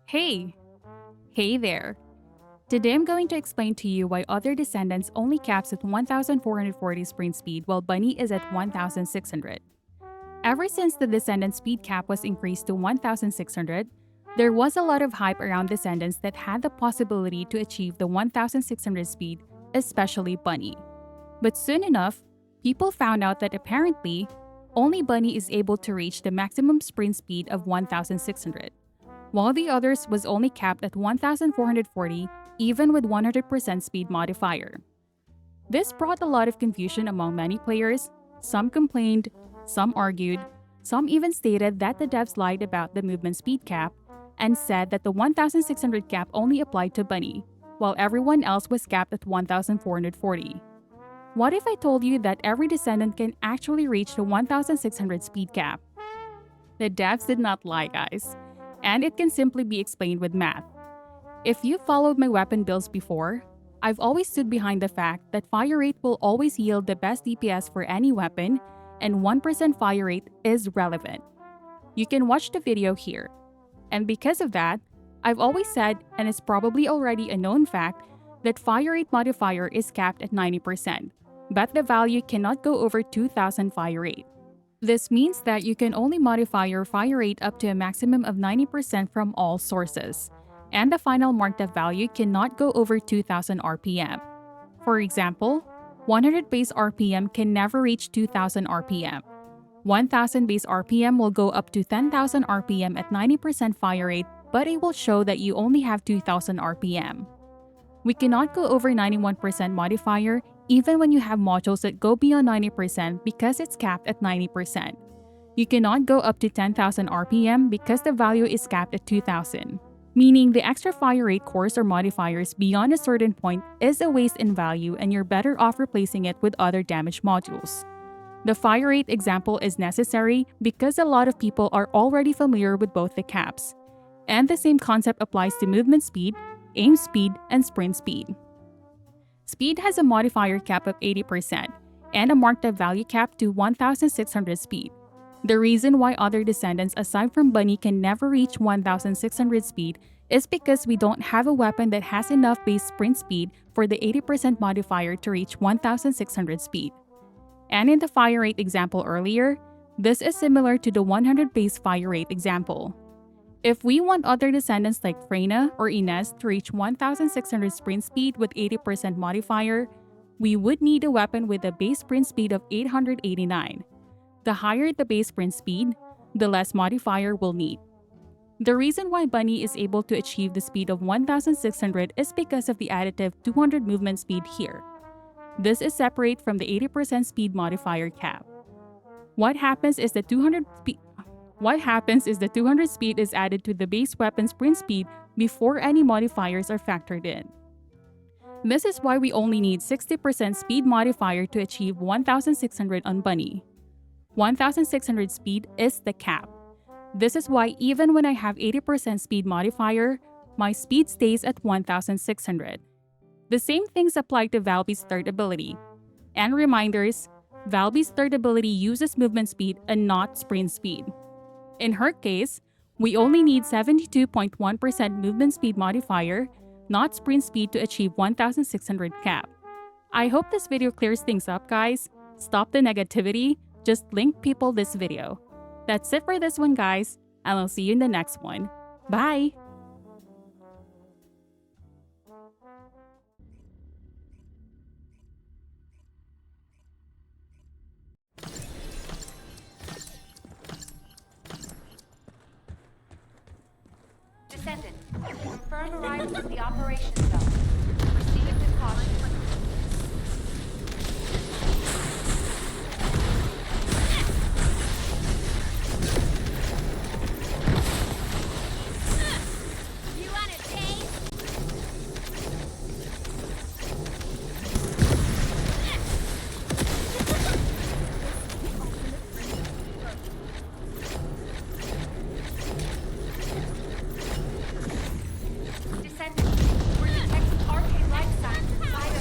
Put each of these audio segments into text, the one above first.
Hey! Hey there! Today I'm going to explain to you why other Descendants only caps at 1440 sprint speed while Bunny is at 1600. Ever since the Descendant speed cap was increased to 1600, there was a lot of hype around Descendants that had the possibility to achieve the 1600 speed, especially Bunny. But soon enough, people found out that apparently, only Bunny is able to reach the maximum sprint speed of 1600, while the others was only capped at 1440 even with 100% speed modifier. This brought a lot of confusion among many players. Some complained, some argued, some even stated that the devs lied about the movement speed cap and said that the 1600 cap only applied to Bunny, while everyone else was capped at 1440. What if I told you that every Descendant can actually reach the 1600 speed cap? The devs did not lie, guys, and it can simply be explained with math. If you've followed my weapon builds before, I've always stood behind the fact that fire rate will always yield the best DPS for any weapon, and 1% fire rate is relevant. You can watch the video here. And because of that, I've always said, and it's probably already a known fact, that fire rate modifier is capped at 90%, but the value cannot go over 2000 fire rate. This means that you can only modify your fire rate up to a maximum of 90% from all sources, and the final marked up value cannot go over 2000 RPM. For example, 100 base RPM can never reach 2000 RPM. 1000 base RPM will go up to 10,000 RPM at 90% fire rate, but it will show that you only have 2000 RPM. We cannot go over 91% modifier even when you have modules that go beyond 90% because it's capped at 90%. You cannot go up to 10,000 RPM because the value is capped at 2000. Meaning the extra fire rate cores or modifiers beyond a certain point is a waste in value and you're better off replacing it with other damage modules. The fire rate example is necessary because a lot of people are already familiar with both the caps. And the same concept applies to movement speed, aim speed, and sprint speed. Speed has a modifier cap of 80% and a marked up value cap to 1600 speed. The reason why other Descendants aside from Bunny can never reach 1600 speed is because we don't have a weapon that has enough base sprint speed for the 80% modifier to reach 1600 speed. And in the fire rate example earlier, this is similar to the 100 base fire rate example. If we want other Descendants like Freyna or Ines to reach 1600 sprint speed with 80% modifier, we would need a weapon with a base sprint speed of 889. The higher the base sprint speed, the less modifier we'll need. The reason why Bunny is able to achieve the speed of 1600 is because of the additive 200 movement speed here. This is separate from the 80% speed modifier cap. What happens is the 200 speed is added to the base weapon sprint speed before any modifiers are factored in. This is why we only need 60% speed modifier to achieve 1600 on Bunny. 1600 speed is the cap. This is why even when I have 80% speed modifier, my speed stays at 1600. The same things apply to Valby's third ability. And reminders, Valby's third ability uses movement speed and not sprint speed. In her case, we only need 72.1% movement speed modifier, not sprint speed to achieve 1600 cap. I hope this video clears things up, guys. Stop the negativity, just link people this video. That's it for this one, guys, and I'll see you in the next one. Bye! Descendant, confirm arrival in the operation zone. Proceed with caution. You want a taste? Descendant, we're detecting arcane life signs inside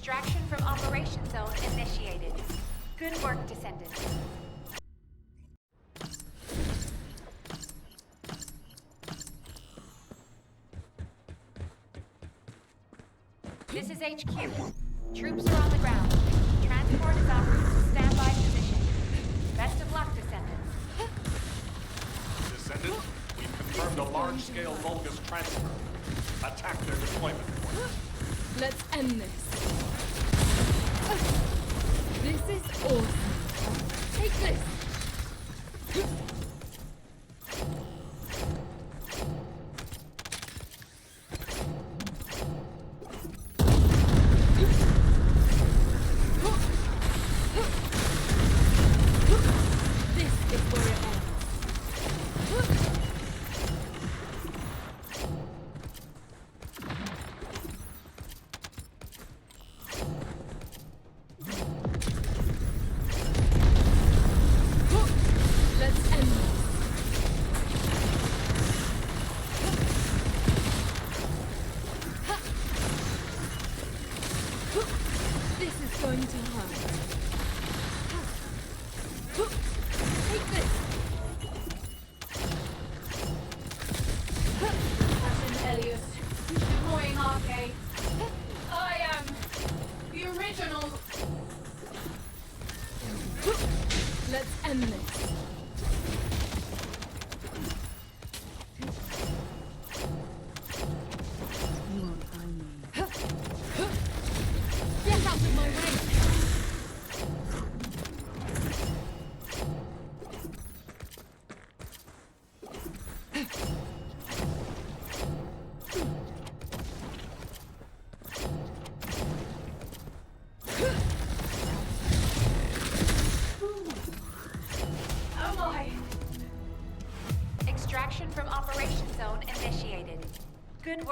Extraction from operation zone initiated. Good work, Descendant. This is HQ. Troops are on the ground. Transport is en route to standby position. Best of luck, Descendants. Descendant, we've confirmed a large-scale Vulgus transfer. Attack their deployment point. Let's end this. This is awesome. Take this. This is where it ends. Let's end this. This is going to hurt. Take this. Captain Elias, deploying arcade. I am the original. Let's end this. Get out of my way! Oh my! Extraction from operation zone initiated. Good work.